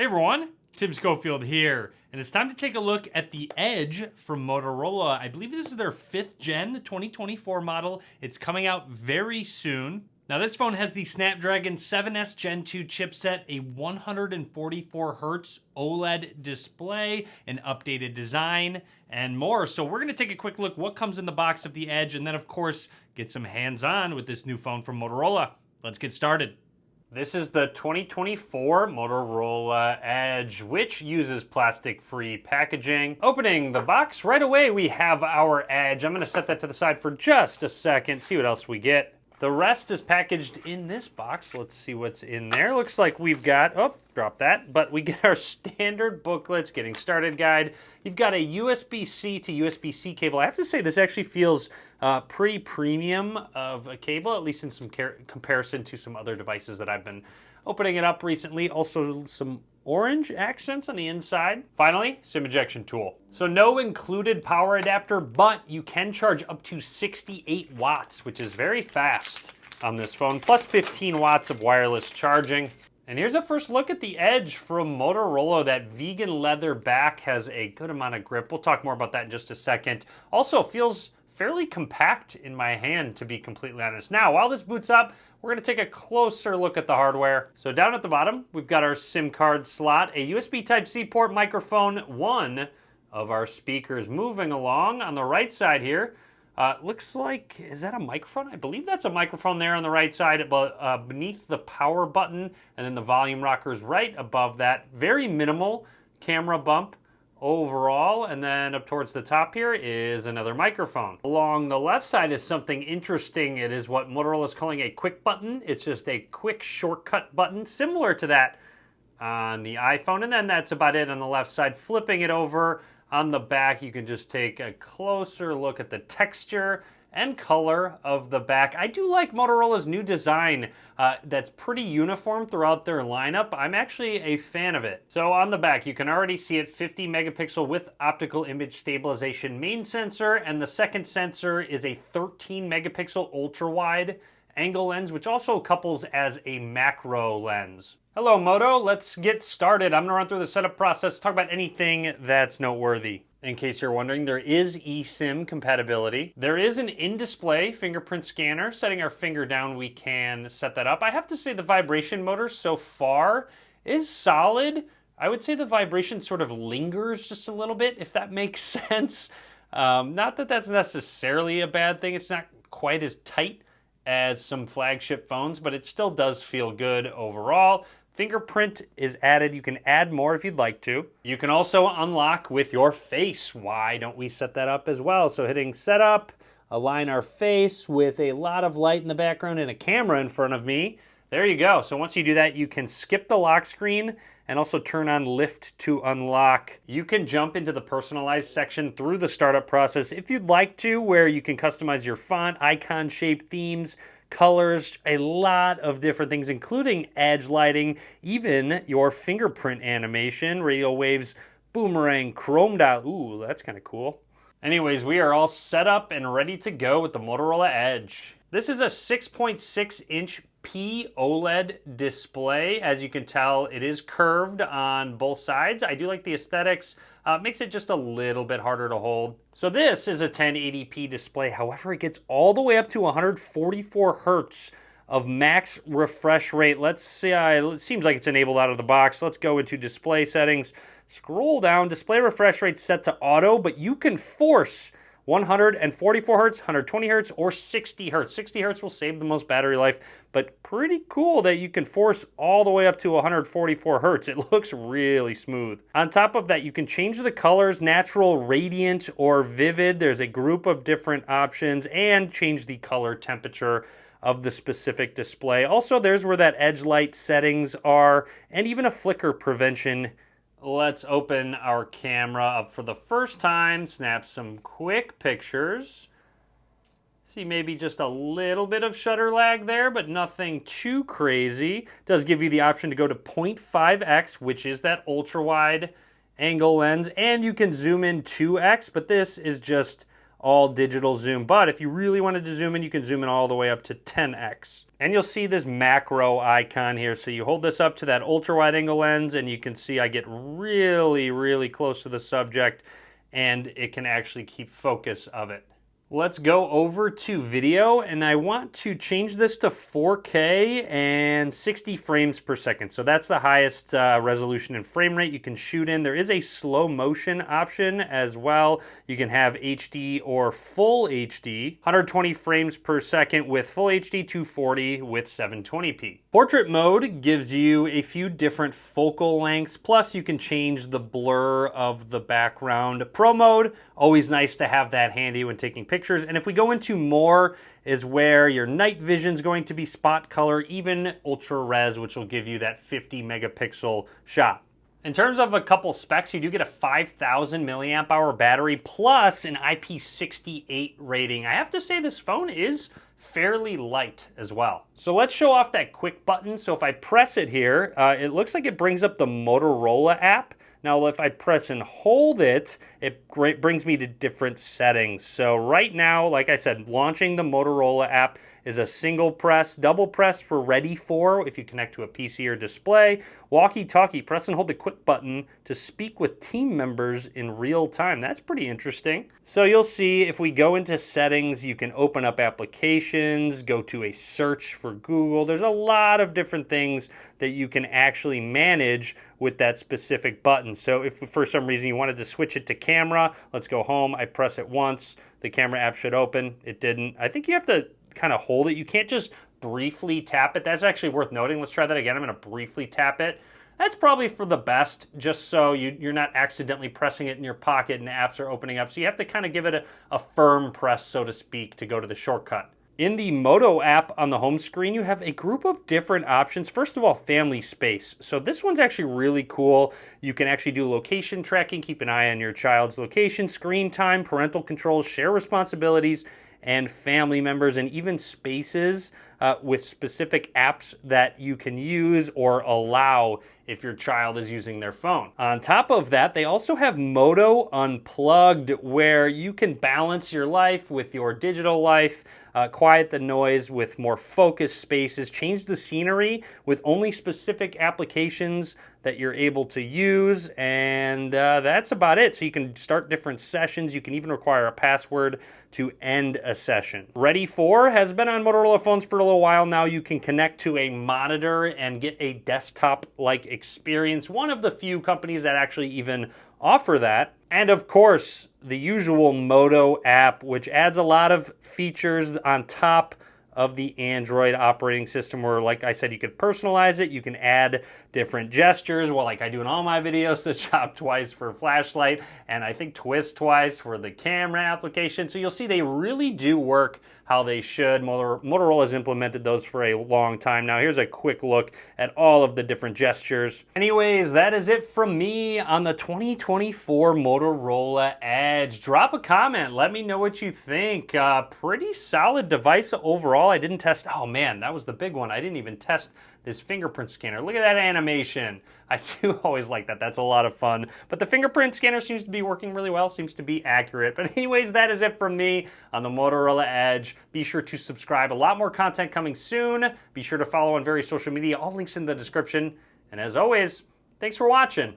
Hey everyone, Tim Schofield here, and it's time to take a look at the Edge from Motorola. I believe this is their 5th gen, the 2024 model. It's coming out very soon. Now this phone has the Snapdragon 7S Gen 2 chipset, a 144Hz OLED display, an updated design, and more. So we're gonna take a quick look what comes in the box of the Edge, and then of course, get some hands-on with this new phone from Motorola. Let's get started. This is the 2024 Motorola Edge, which uses plastic-free packaging. Opening the box, right away we have our Edge. I'm gonna set that to the side for just a second, see what else we get. The rest is packaged in this box. Let's see what's in there. Looks like we've got, oh, drop that, but we get our standard booklets, getting started guide. You've got a USB-C to USB-C cable. I have to say this actually feels pretty premium of a cable, at least in some comparison to some other devices that I've been opening it up recently. Also some orange accents on the inside. Finally, SIM ejection tool. So no included power adapter, but you can charge up to 68 watts, which is very fast on this phone, plus 15 watts of wireless charging. And here's a first look at the Edge from Motorola. That vegan leather back has a good amount of grip. We'll talk more about that in just a second. Also feels fairly compact in my hand, to be completely honest. Now, while this boots up, we're gonna take a closer look at the hardware. So down at the bottom, we've got our SIM card slot, a USB Type-C port, microphone, one of our speakers. Moving along on the right side here, looks like, is that a microphone? I believe that's a microphone there on the right side, but beneath the power button, and then the volume rockers right above that. Very minimal camera bump overall, and then up towards the top here is another microphone. Along the left side is something interesting. It is what Motorola is calling a quick button. It's just a quick shortcut button, similar to that on the iPhone, and then that's about it on the left side. Flipping it over on the back, you can just take a closer look at the texture and color of the back. I do like Motorola's new design that's pretty uniform throughout their lineup. I'm actually a fan of it. So on the back, you can already see it, 50 megapixel with optical image stabilization main sensor, and the second sensor is a 13 megapixel ultra wide angle lens, which also couples as a macro lens. Hello Moto, let's get started. I'm gonna run through the setup process, talk about anything that's noteworthy. In case you're wondering, there is eSIM compatibility. There is an in-display fingerprint scanner. Setting our finger down, we can set that up. I have to say the vibration motor so far is solid. I would say the vibration sort of lingers just a little bit, if that makes sense. Not that that's necessarily a bad thing. It's not quite as tight as some flagship phones, but it still does feel good overall. Fingerprint is added. You can add more if you'd like to. You can also unlock with your face. Why don't we set that up as well? So hitting setup, align our face with a lot of light in the background and a camera in front of me. There you go. So once you do that, you can skip the lock screen and also turn on lift to unlock. You can jump into the personalized section through the startup process if you'd like to, where you can customize your font, icon shape, themes, colors, a lot of different things, including edge lighting, even your fingerprint animation, radio waves, boomerang, chromed out. Ooh, that's kind of cool. Anyways, we are all set up and ready to go with the Motorola Edge. This is a 6.6-inch OLED display. As you can tell, it is curved on both sides. I do like the aesthetics. Makes it just a little bit harder to hold. So this is a 1080p display. However, it gets all the way up to 144 hertz of max refresh rate. Let's see, it seems like it's enabled out of the box. Let's go into display settings. Scroll down, display refresh rate set to auto, but you can force 144 hertz, 120 hertz, or 60 hertz. 60 hertz will save the most battery life, but pretty cool that you can force all the way up to 144 hertz. It looks really smooth. On top of that, you can change the colors, natural, radiant, or vivid. There's a group of different options, and change the color temperature of the specific display. Also, there's where that edge light settings are, and even a flicker prevention. Let's open our camera up for the first time, snap some quick pictures. See maybe just a little bit of shutter lag there, but nothing too crazy. It does give you the option to go to 0.5x, which is that ultra wide angle lens, and you can zoom in 2x, but this is just all digital zoom. But if you really wanted to zoom in, you can zoom in all the way up to 10x. And you'll see this macro icon here. So you hold this up to that ultra wide angle lens and you can see I get really, really close to the subject and it can actually keep focus of it. Let's go over to video, and I want to change this to 4K and 60 frames per second. So that's the highest resolution and frame rate you can shoot in. There is a slow motion option as well. You can have HD or full HD, 120 frames per second with full HD, 240 with 720p. Portrait mode gives you a few different focal lengths, plus you can change the blur of the background. Pro mode, always nice to have that handy when taking pictures. And if we go into more, is where your night vision is going to be spot color, even ultra res, which will give you that 50 megapixel shot. In terms of a couple specs, you do get a 5,000 milliamp hour battery plus an IP68 rating. I have to say this phone is fairly light as well. So let's show off that quick button. So if I press it here, it looks like it brings up the Motorola app. Now, if I press and hold it, it brings me to different settings. So right now, like I said, launching the Motorola app is a single press, double press for ready for if you connect to a PC or display. Walkie-talkie, press and hold the quick button to speak with team members in real time. That's pretty interesting. So you'll see if we go into settings, you can open up applications, go to a search for Google. There's a lot of different things that you can actually manage with that specific button. So if for some reason you wanted to switch it to camera, let's go home. I press it once, the camera app should open. It didn't. I think you have to kind of hold it. You can't just briefly tap it. That's actually worth noting. Let's try that again. I'm going to briefly tap it. That's probably for the best, just so you're not accidentally pressing it in your pocket and the apps are opening up. So you have to kind of give it a firm press, so to speak, to go to the shortcut. In the Moto app on the home screen, you have a group of different options. First of all, family space. So this one's actually really cool. You can actually do location tracking, keep an eye on your child's location, screen time, parental controls, share responsibilities, and family members, and even spaces with specific apps that you can use or allow if your child is using their phone. On top of that, they also have Moto Unplugged, where you can balance your life with your digital life, quiet the noise with more focused spaces, change the scenery with only specific applications that you're able to use, and that's about it. So you can start different sessions. You can even require a password to end a session. Ready for has been on Motorola phones for a little while now. You can connect to a monitor and get a desktop-like experience. One of the few companies that actually even offer that. And of course, the usual Moto app, which adds a lot of features on top of the Android operating system, where, like I said, you could personalize it. You can add different gestures, well, like I do in all my videos, the chop twice for flashlight, and I think twist twice for the camera application. So you'll see they really do work how they should. Motorola's implemented those for a long time now. Here's a quick look at all of the different gestures. Anyways, that is it from me on the 2024 Motorola Edge. Drop a comment. Let me know what you think. Pretty solid device overall. I didn't test, oh man, that was the big one. I didn't even test this fingerprint scanner. Look at that animation. I do always like that. That's a lot of fun. But the fingerprint scanner seems to be working really well, seems to be accurate. But anyways, that is it from me on the Motorola Edge. Be sure to subscribe. A lot more content coming soon. Be sure to follow on various social media. All links in the description. And as always, thanks for watching.